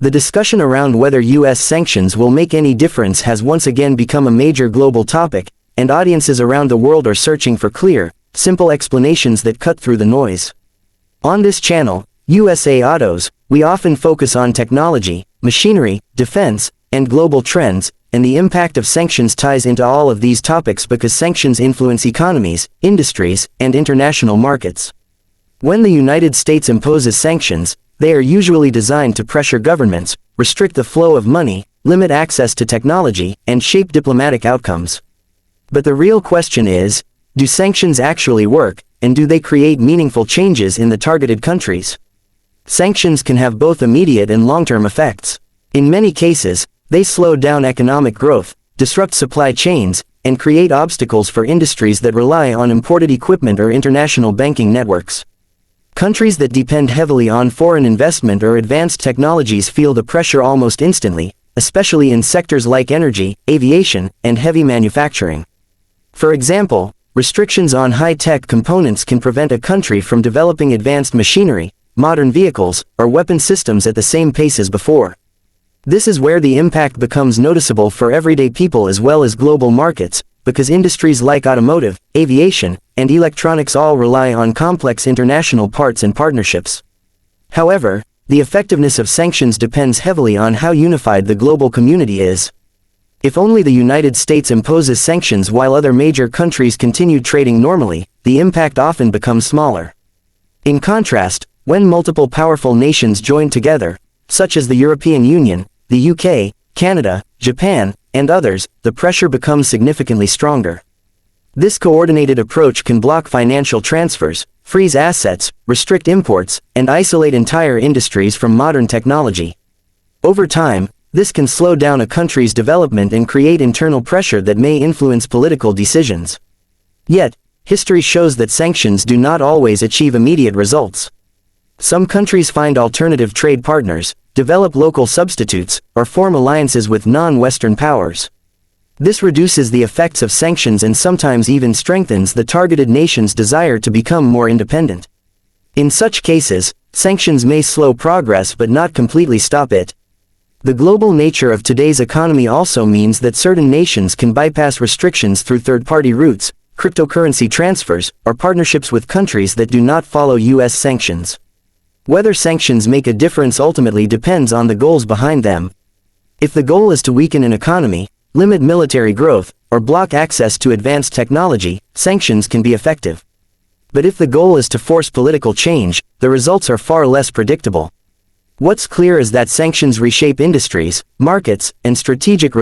The discussion around whether U.S. sanctions will make any difference has once again become a major global topic, and audiences around the world are searching for clear, simple explanations that cut through the noise. On this channel, USA Autos, we often focus on technology, machinery, defense, and global trends, and the impact of sanctions ties into all of these topics because sanctions influence economies, industries, and international markets. When the United States imposes sanctions, they are usually designed to pressure governments, restrict the flow of money, limit access to technology, and shape diplomatic outcomes. But the real question is, do sanctions actually work, and do they create meaningful changes in the targeted countries? Sanctions can have both immediate and long-term effects. In many cases, they slow down economic growth, disrupt supply chains, and create obstacles for industries that rely on imported equipment or international banking networks. Countries that depend heavily on foreign investment or advanced technologies feel the pressure almost instantly, especially in sectors like energy, aviation, and heavy manufacturing. For example, restrictions on high-tech components can prevent a country from developing advanced machinery, modern vehicles, or weapon systems at the same pace as before. This is where the impact becomes noticeable for everyday people as well as global markets, because industries like automotive, aviation, and electronics all rely on complex international parts and partnerships. However, the effectiveness of sanctions depends heavily on how unified the global community is. If only the United States imposes sanctions while other major countries continue trading normally, the impact often becomes smaller. In contrast, when multiple powerful nations join together, such as the European Union, the UK, Canada, Japan, and others, the pressure becomes significantly stronger. This coordinated approach can block financial transfers, freeze assets, restrict imports, and isolate entire industries from modern technology. Over time, this can slow down a country's development and create internal pressure that may influence political decisions. Yet, history shows that sanctions do not always achieve immediate results. Some countries find alternative trade partners, develop local substitutes, or form alliances with non-Western powers. This reduces the effects of sanctions and sometimes even strengthens the targeted nation's desire to become more independent. In such cases, sanctions may slow progress but not completely stop it. The global nature of today's economy also means that certain nations can bypass restrictions through third-party routes, cryptocurrency transfers, or partnerships with countries that do not follow U.S. sanctions. Whether sanctions make a difference ultimately depends on the goals behind them. If the goal is to weaken an economy, limit military growth, or block access to advanced technology, sanctions can be effective. But if the goal is to force political change, the results are far less predictable. What's clear is that sanctions reshape industries, markets, and strategic